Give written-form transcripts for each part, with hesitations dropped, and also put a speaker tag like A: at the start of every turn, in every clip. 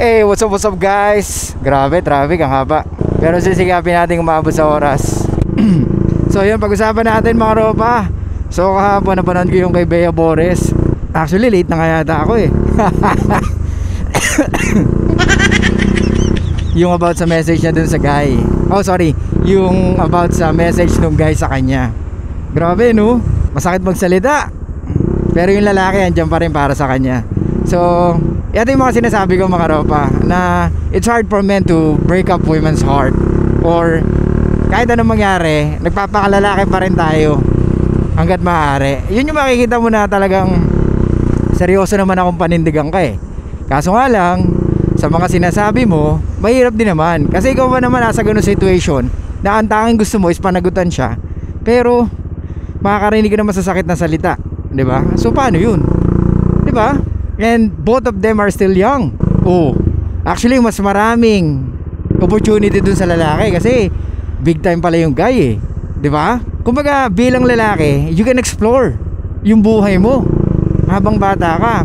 A: Hey, what's up guys? Grabe, traffic, ang haba. Pero sisigapin natin umabot sa oras. So yun, pag-usapan natin mga ropa. So kahapon napanood ko yung kay Bea Bores. Actually, late na nga yata ako eh. Yung about sa message niya dun sa guy. Oh sorry, yung about sa message nung guy sa kanya. Grabe no, masakit magsalita. Pero yung lalaki andyan pa rin para sa kanya. So ito yung mga sinasabi ko mga ropa, na it's hard for men to break up women's heart. Or kahit anong mangyari, nagpapakalalaki pa rin tayo hanggat maaari. Yun yung makikita mo na talagang seryoso naman akong panindigan ka eh. Kaso nga lang, sa mga sinasabi mo, mahirap din naman. Kasi ikaw ba naman nasa ganung situation na ang tanging gusto mo is panagutan siya, pero makakarinig ka naman sa sakit na salita, di ba? So paano yun? Di ba? And both of them are still young. Oh, actually mas maraming opportunity dun sa lalaki kasi big time pala yung guy eh, di ba? Kumbaga bilang lalaki, you can explore yung buhay mo habang bata ka.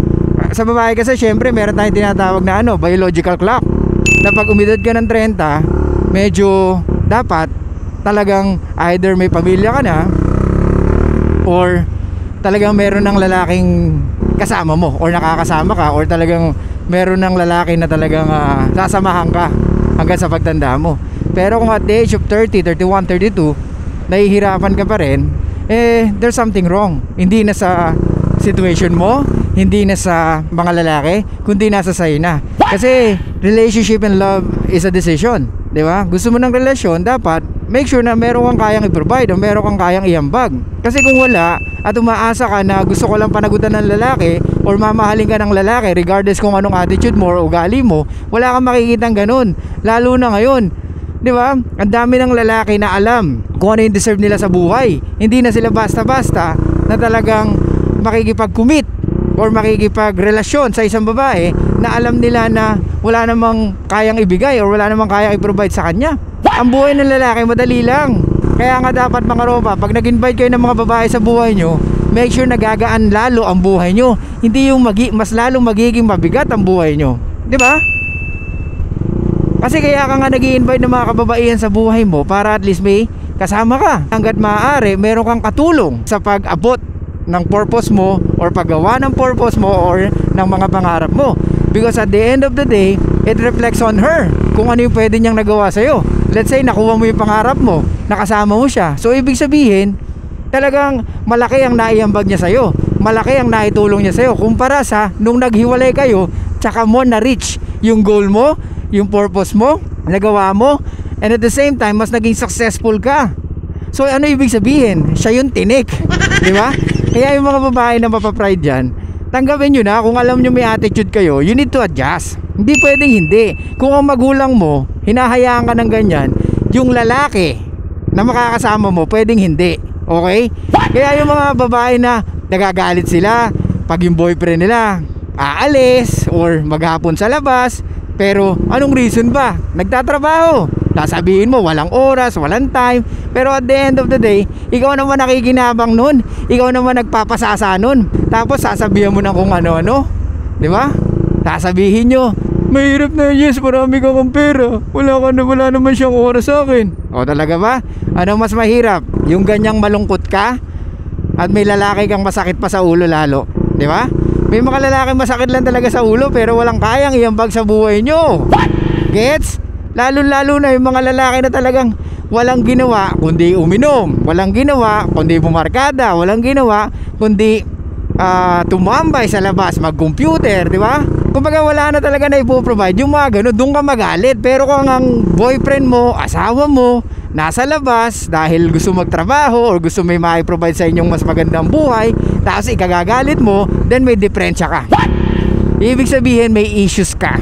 A: Sa babae kasi syempre meron tayong tinatawag na biological clock, na pag umidad ka ng 30, medyo dapat talagang either may pamilya ka na or talagang meron ng lalaking kasama mo or nakakasama ka, or talagang meron ng lalaki na talagang sasamahan ka hanggang sa pagtanda mo. Pero kung at the age of 30, 31, 32 nahihirapan ka pa rin, eh there's something wrong. Hindi na sa situation mo, hindi na sa mga lalaki, kundi nasa sa'yo na. Kasi relationship and love is a decision, di ba? Gusto mo ng relasyon, dapat make sure na meron kang kayang i-provide o meron kang kayang iambag. Kasi kung wala at umaasa ka na gusto ko lang panagutan ng lalaki or mamahalin ka ng lalaki regardless kung anong attitude mo o ugali mo, wala kang makikitang ganun. Lalo na ngayon, di ba? Ang dami ng lalaki na alam kung ano yung deserve nila sa buhay. Hindi na sila basta-basta na talagang makikipag-commit or makikipagrelasyon sa isang babae na alam nila na wala namang kayang ibigay or wala namang kayang i-provide sa kanya. Ang buhay ng lalaki madali lang. Kaya nga dapat mga ropa, pag nag-invite kayo ng mga babae sa buhay nyo, make sure nagagaan lalo ang buhay nyo. Hindi yung mas lalong magiging mabigat ang buhay nyo, di ba? Kasi kaya ka nga nag-i-invite ng mga kababaihan sa buhay mo para at least may kasama ka. Hanggat maaari, meron kang katulong sa pag-abot ng purpose mo or paggawa ng purpose mo or ng mga pangarap mo. Because at the end of the day, it reflects on her kung ano yung pwede niyang nagawa sa'yo. Let's say nakuha mo yung pangarap mo, nakasama mo siya, so ibig sabihin talagang malaki ang naiambag niya sa'yo, malaki ang naitulong niya sa'yo kumpara sa nung naghiwalay kayo tsaka mo na-reach yung goal mo, yung purpose mo, nagawa mo, and at the same time mas naging successful ka. So ano ibig sabihin? Siya yung tinik, di ba? Kaya yung mga babae na mapapride dyan, tanggapin nyo na kung alam nyo may attitude kayo, you need to adjust. Hindi pwedeng hindi. Kung ang magulang mo hinahayaan ka ng ganyan, yung lalaki na makakasama mo pwedeng hindi. Okay? Kaya yung mga babae na nagagalit sila pag yung boyfriend nila aalis or maghapon sa labas, pero anong reason ba? Nagtatrabaho. Sasabihin mo walang oras, walang time, pero at the end of the day, ikaw naman nakikinabang nun, ikaw naman nagpapasasa nun, tapos sasabihin mo na kung ano-ano, di ba? Sasabihin nyo, mahirap na, yes, marami kang pera, wala naman siyang oras sa akin. O talaga ba? Ano mas mahirap? Yung ganyang malungkot ka at may lalaki kang masakit pa sa ulo lalo, di ba? May mga lalaki masakit lang talaga sa ulo pero walang kayang iambag sa buhay nyo. Gets? Lalo na yung mga lalaki na talagang walang ginawa kundi uminom, walang ginawa kundi bumarkada, walang ginawa kundi tumambay sa labas, mag-computer, di ba? Kumbaga wala na talaga na ipoprovide. Yung mga gano'n, doon ka magalit. Pero kung ang boyfriend mo, asawa mo, nasa labas dahil gusto magtrabaho or gusto may ma-provide sa inyong mas magandang buhay, tapos ikagagalit mo, then may diferensya ka. Ibig sabihin may issues ka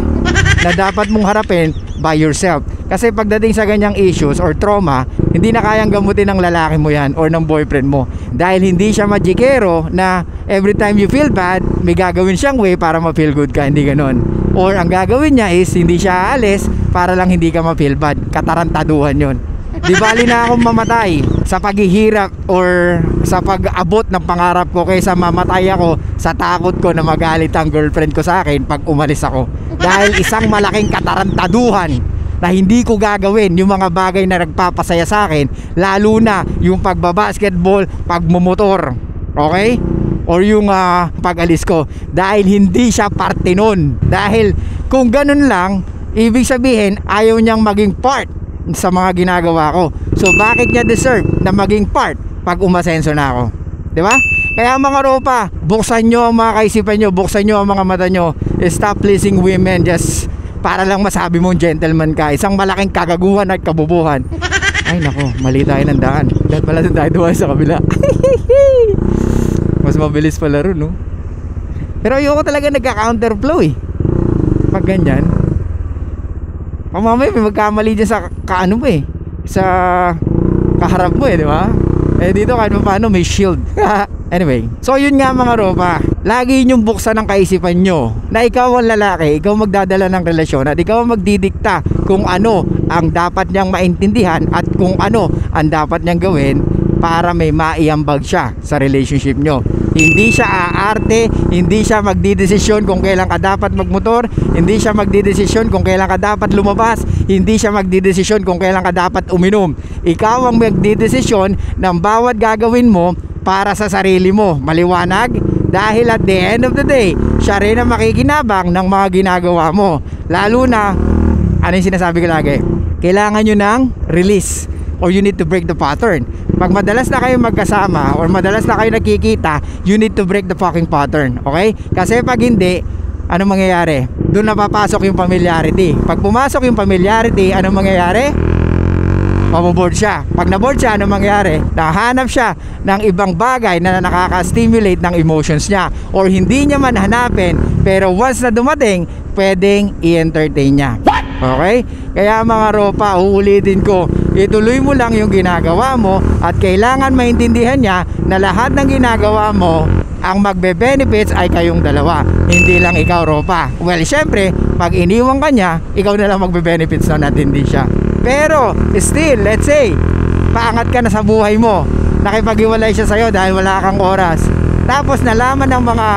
A: na dapat mong harapin by yourself. Kasi pagdating sa ganyang issues or trauma, hindi na kayang gamutin ng lalaki mo yan or ng boyfriend mo. Dahil hindi siya magikero na every time you feel bad, may gagawin siyang way para ma-feel good ka. Hindi ganon. Or ang gagawin niya is hindi siya aalis para lang hindi ka ma-feel bad. Katarantaduhan yon. Di bali na akong mamatay sa paghihirap or sa pag-abot ng pangarap ko kaysa mamatay ako sa takot ko na magalit ang girlfriend ko sa akin pag umalis ako. Dahil isang malaking katarantaduhan na hindi ko gagawin yung mga bagay na nagpapasaya sa akin, lalo na yung pagbabasketball, pagmumotor, okay? Or yung pag-alis ko, dahil hindi siya parte nun. Dahil kung ganun lang, ibig sabihin ayaw niyang maging part sa mga ginagawa ko. So bakit niya deserve na maging part pag umasenso na ako? Diba? Kaya mga ropa, buksan nyo ang mga kaisipan nyo, buksan nyo ang mga mata nyo. Stop pleasing women just para lang masabi mong gentleman ka. Isang malaking kagaguhan at kabubuhan. Ay nako, mali tayo ng daan. Dahil pala tayo dumaan sa kabila. Mas mabilis pala ron, no? Pero ayoko talaga nagka-counterflow eh pag ganyan. Mamaya may magkamali dyan sa kaano mo eh, sa kaharap mo eh, di ba? Eh dito kahit paano may shield. Anyway, so yun nga mga ropa, lagi nyong buksan ang kaisipan nyo na ikaw ang lalaki, ikaw magdadala ng relasyon at ikaw ang magdidikta kung ano ang dapat niyang maintindihan at kung ano ang dapat niyang gawin para may maiambag siya sa relationship nyo. Hindi siya aarte, hindi siya magdidesisyon kung kailan ka dapat magmotor, hindi siya magdidesisyon kung kailan ka dapat lumabas, hindi siya magdidesisyon kung kailan ka dapat uminom. Ikaw ang magdidesisyon ng bawat gagawin mo para sa sarili mo. Maliwanag? Dahil at the end of the day, siya rin ang makikinabang ng mga ginagawa mo. Lalo na, ano yung sinasabi ko lagi? Kailangan nyo ng release or you need to break the pattern. Pag madalas na kayo magkasama or madalas na kayo nakikita, you need to break the fucking pattern, okay? Kasi pag hindi, ano mangyayari? Doon napapasok yung familiarity. Pag pumasok yung familiarity, ano mangyayari? Maboboard siya. Pag naboard siya, ano mangyayari? Nahanap siya ng ibang bagay na nakaka-stimulate ng emotions niya or hindi niya man hanapin, pero once na dumating, pwedeng i-entertain niya. Okay? Kaya mga ropa, uulitin ko, ituloy mo lang yung ginagawa mo at kailangan maintindihan niya na lahat ng ginagawa mo, ang magbe-benefits ay kayong dalawa, hindi lang ikaw ropa. Well, syempre, pag iniwan ka niya, ikaw na lang magbe-benefits na at hindi siya. Pero, still, let's say, paangat ka na sa buhay mo, nakipag-iwalay siya sa'yo dahil wala kang oras. Tapos nalaman ng mga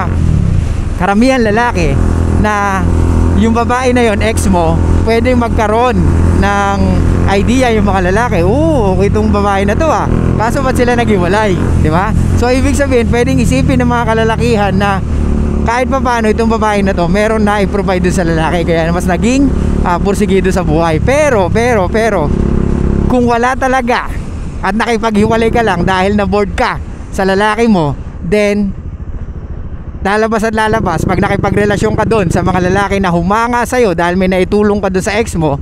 A: karamihan lalaki na yung babae na yon, ex mo, pwedeng magkaroon ng idea yung mga lalaki, okay itong babae na to kaso ba't sila naghiwalay, di ba? So ibig sabihin, pwedeng isipin ng mga kalalakihan na kahit pa paano itong babae na to meron na i-provide sa lalaki, kaya mas naging pursigido sa buhay. Pero kung wala talaga at nakipaghiwalay ka lang dahil na bored ka sa lalaki mo, then lalabas at lalabas. Pag nakipagrelasyon ka doon sa mga lalaki na humanga sa'yo dahil may naitulong ka doon sa ex mo,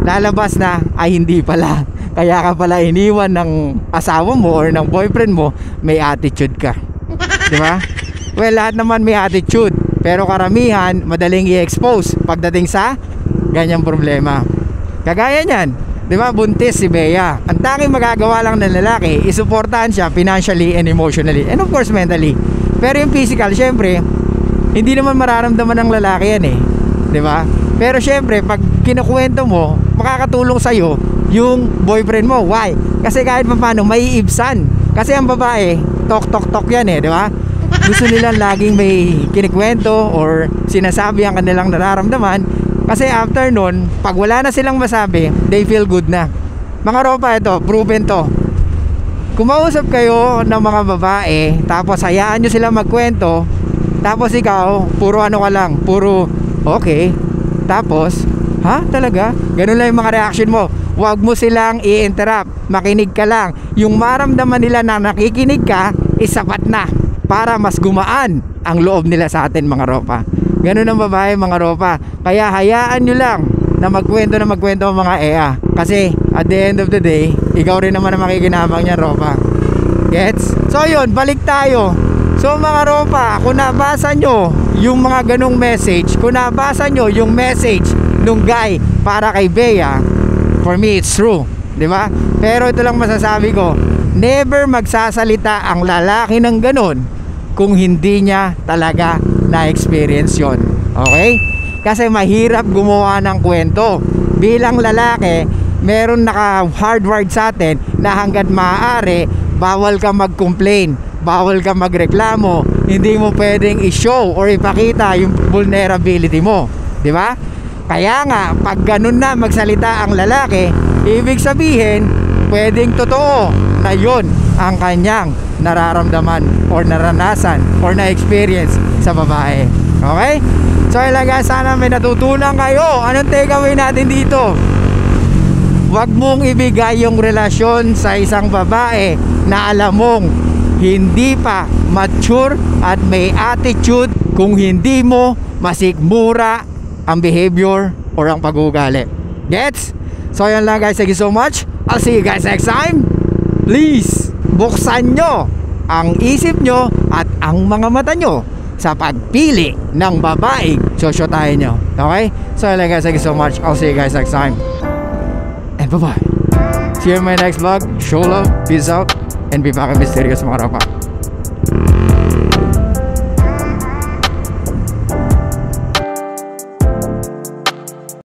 A: lalabas na ay hindi pala, kaya ka pala iniwan ng asawa mo or ng boyfriend mo, may attitude ka, di ba? Well, lahat naman may attitude, pero karamihan madaling i-expose pagdating sa ganyang problema. Kagaya niyan, di ba, buntis si Bea. Ang tanging magagawa lang ng lalaki, isuportahan siya financially and emotionally and of course mentally. Pero yung physical, syempre, hindi naman mararamdaman ng lalaki yan eh, di ba? Pero syempre, pag kinukwento mo, makakatulong sa'yo yung boyfriend mo. Why? Kasi kahit pa paano, maiibsan. Kasi ang babae, tok yan eh, di ba? Gusto nilang laging may kinikwento or sinasabi ang kanilang nararamdaman. Kasi after nun, pag wala na silang masabi, they feel good na. Mga ropa, ito, proven to. Kumausap kayo ng mga babae, tapos hayaan nyo sila magkwento, tapos ikaw, puro ano ka lang, puro okay, tapos ha? Talaga? Ganun lang yung mga reaction mo. Huwag mo silang i-interrupt, makinig ka lang. Yung maramdaman nila na nakikinig ka, isapat na para mas gumaan ang loob nila sa atin mga ropa. Ganun ang babae mga ropa. Kaya hayaan nyo lang na magkwento ang mga EA. Kasi at the end of the day, ikaw rin naman ang makikinabang niya ropa. Gets? So yun, balik tayo. So mga ropa, kung nabasa nyo yung mga ganong message, kung nabasa nyo yung message nung guy para kay Bea, for me it's true, di ba? Pero ito lang masasabi ko, never magsasalita ang lalaki ng ganon kung hindi niya talaga na-experience yon. Okay? Kasi mahirap gumawa ng kwento. Bilang lalaki, meron naka hardwired sa atin na hanggat maaari bawal ka mag-complain, bawal ka magreklamo, hindi mo pwedeng i-show or ipakita yung vulnerability mo, di ba? Kaya nga pag ganun na magsalita ang lalaki, ibig sabihin pwedeng totoo na yon ang kanyang nararamdaman or naranasan or na-experience sa babae. Okay? So yun lang guys, sana may natutunan kayo. Anong takeaway natin dito? Huwag mong ibigay yung relasyon sa isang babae na alam mong hindi pa mature at may attitude kung hindi mo masikmura ang behavior or ang pag-uugali. Gets? So yun lang guys, thank you so much. I'll see you guys next time. Please, buksan nyo ang isip nyo at ang mga mata nyo sa pagpili ng babaeng sosyotahin nyo. Okay? So yun lang guys, thank you so much. I'll see you guys next time. And bye-bye. See you in my next vlog. Show love, peace out, and be back in mysterious mga rapa.